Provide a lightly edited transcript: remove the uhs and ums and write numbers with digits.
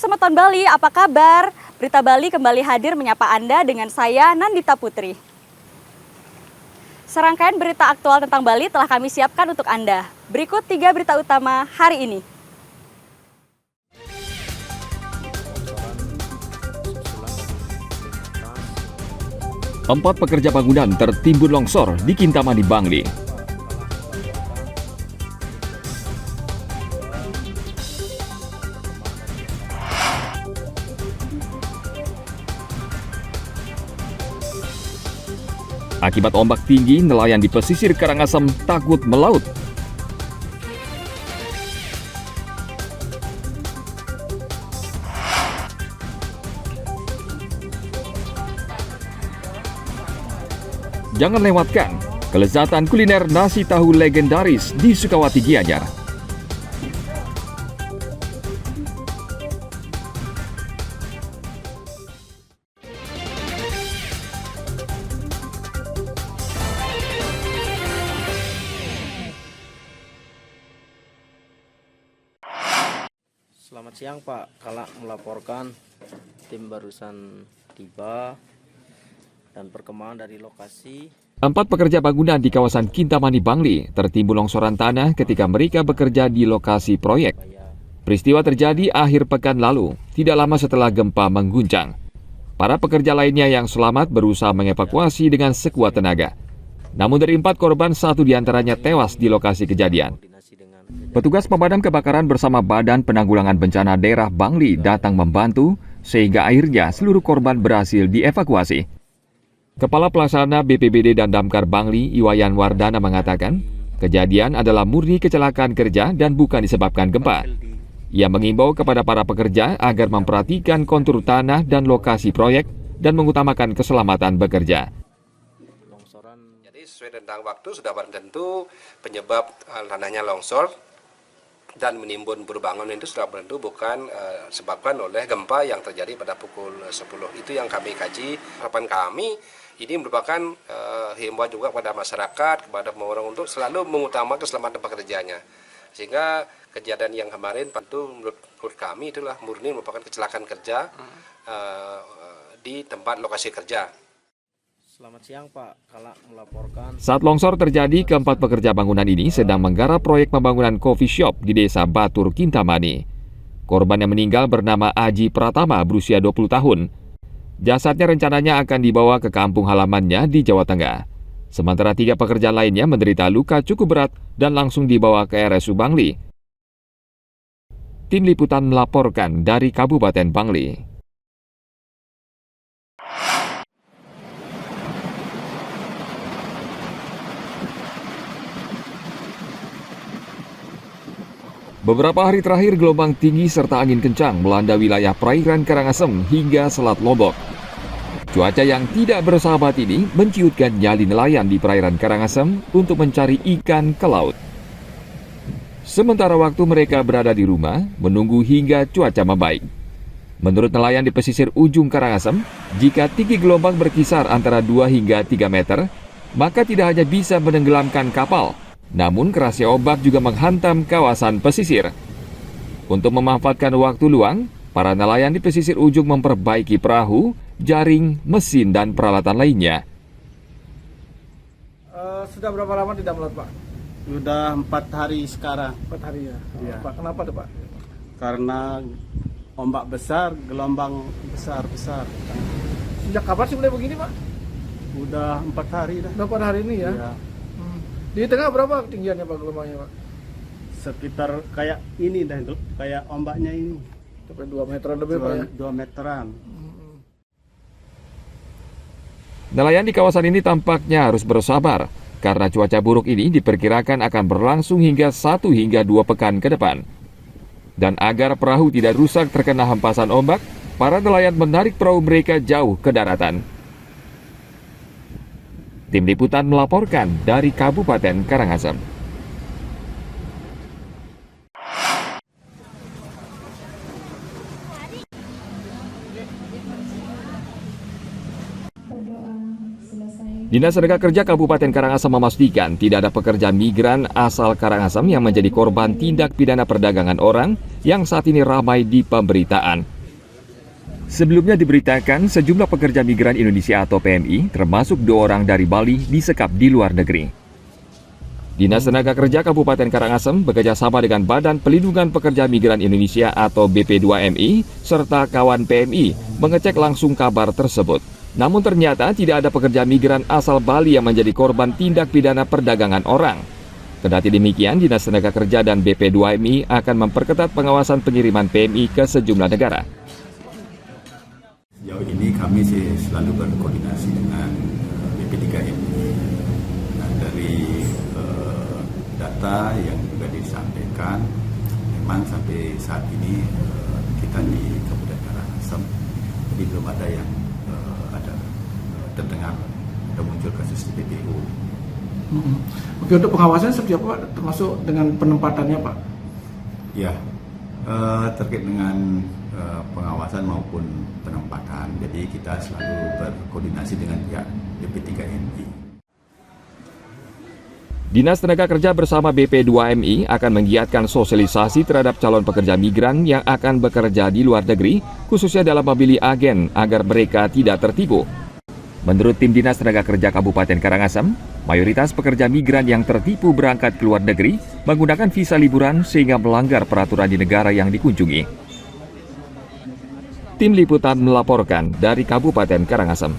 Semeton Bali, apa kabar? Berita Bali kembali hadir menyapa Anda dengan saya, Nandita Putri. Serangkaian berita aktual tentang Bali telah kami siapkan untuk Anda. Berikut 3 berita utama hari ini. Empat pekerja bangunan tertimbun longsor di Kintamani, Bangli. Akibat ombak tinggi, nelayan di pesisir Karangasem takut melaut. Jangan lewatkan kelezatan kuliner nasi tahu legendaris di Sukawati, Gianyar. Selamat siang Pak, Kalak melaporkan tim barusan tiba dan perkembangan dari lokasi. 4 pekerja bangunan di kawasan Kintamani, Bangli tertimbun longsoran tanah ketika mereka bekerja di lokasi proyek. Peristiwa terjadi akhir pekan lalu, tidak lama setelah gempa mengguncang. Para pekerja lainnya yang selamat berusaha mengevakuasi dengan sekuat tenaga. Namun dari 4 korban, 1 diantaranya tewas di lokasi kejadian. Petugas pemadam kebakaran bersama Badan Penanggulangan Bencana Daerah Bangli datang membantu sehingga akhirnya seluruh korban berhasil dievakuasi. Kepala Pelaksana BPBD dan Damkar Bangli, Iwayan Wardana mengatakan, kejadian adalah murni kecelakaan kerja dan bukan disebabkan gempa. Ia mengimbau kepada para pekerja agar memperhatikan kontur tanah dan lokasi proyek dan mengutamakan keselamatan bekerja. Jadi sesuai tentang waktu sudah barang tentu penyebab tanahnya longsor dan menimbun berbangun itu sudah tentu bukan disebabkan oleh gempa yang terjadi pada pukul 10. Itu yang kami kaji. Harapan kami ini merupakan himbauan juga kepada masyarakat, kepada orang untuk selalu mengutamakan keselamatan pekerjanya. Sehingga kejadian yang kemarin tentu menurut kami itulah murni merupakan kecelakaan kerja di tempat lokasi kerja. Selamat siang Pak, Kalak melaporkan. Saat longsor terjadi, 4 pekerja bangunan ini sedang menggarap proyek pembangunan coffee shop di desa Batur, Kintamani. Korban yang meninggal bernama Aji Pratama berusia 20 tahun. Jasadnya rencananya akan dibawa ke kampung halamannya di Jawa Tengah. Sementara 3 pekerja lainnya menderita luka cukup berat dan langsung dibawa ke RSU Bangli. Tim Liputan melaporkan dari Kabupaten Bangli. Beberapa hari terakhir gelombang tinggi serta angin kencang melanda wilayah perairan Karangasem hingga Selat Lombok. Cuaca yang tidak bersahabat ini menciutkan nyali nelayan di perairan Karangasem untuk mencari ikan ke laut. Sementara waktu mereka berada di rumah, menunggu hingga cuaca membaik. Menurut nelayan di pesisir ujung Karangasem, jika tinggi gelombang berkisar antara 2 hingga 3 meter, maka tidak hanya bisa menenggelamkan kapal, namun kerasnya ombak juga menghantam kawasan pesisir. Untuk memanfaatkan waktu luang, para nelayan di pesisir ujung memperbaiki perahu, jaring, mesin, dan peralatan lainnya. Sudah berapa lama tidak melaut, Pak? Sudah 4 hari sekarang. 4 hari ya? Iya. Pak, kenapa tuh, Pak? Karena ombak besar, gelombang besar-besar. Sejak kapan sih mulai begini, Pak? Udah 4 hari dah. Udah 4 hari ini ya? Iya. Di tengah berapa ketinggiannya, Pak, gelombangnya, Pak? Sekitar kayak ini dah, kayak ombaknya ini. Sampai 2 meteran lebih, Pak ya? 2 meteran. Nelayan di kawasan ini tampaknya harus bersabar, karena cuaca buruk ini diperkirakan akan berlangsung hingga 1 hingga 2 pekan ke depan. Dan agar perahu tidak rusak terkena hempasan ombak, para nelayan menarik perahu mereka jauh ke daratan. Tim Liputan melaporkan dari Kabupaten Karangasem. Dinas Tenaga Kerja Kabupaten Karangasem memastikan tidak ada pekerja migran asal Karangasem yang menjadi korban tindak pidana perdagangan orang yang saat ini ramai di pemberitaan. Sebelumnya diberitakan sejumlah pekerja migran Indonesia atau PMI, termasuk 2 orang dari Bali, disekap di luar negeri. Dinas Tenaga Kerja Kabupaten Karangasem bekerjasama dengan Badan Pelindungan Pekerja Migran Indonesia atau BP2MI serta kawan PMI mengecek langsung kabar tersebut. Namun ternyata tidak ada pekerja migran asal Bali yang menjadi korban tindak pidana perdagangan orang. Kendati demikian, Dinas Tenaga Kerja dan BP2MI akan memperketat pengawasan pengiriman PMI ke sejumlah negara. Sejauh ini kami selalu berkoordinasi dengan BP3MI. Nah, dari data yang juga disampaikan, memang sampai saat ini kita di Kabupaten Karangasem, jadi belum ada yang terdengar atau muncul kasus TPPU. Oke, untuk pengawasan seperti apa Pak? Termasuk dengan penempatannya Pak? Ya, terkait dengan pengawasan maupun penempatan. Jadi kita selalu berkoordinasi dengan pihak BP3MI. Dinas Tenaga Kerja bersama BP2MI akan menggiatkan sosialisasi terhadap calon pekerja migran yang akan bekerja di luar negeri, khususnya dalam memilih agen agar mereka tidak tertipu. Menurut tim Dinas Tenaga Kerja Kabupaten Karangasem, mayoritas pekerja migran yang tertipu berangkat ke luar negeri menggunakan visa liburan sehingga melanggar peraturan di negara yang dikunjungi. Tim Liputan melaporkan dari Kabupaten Karangasem.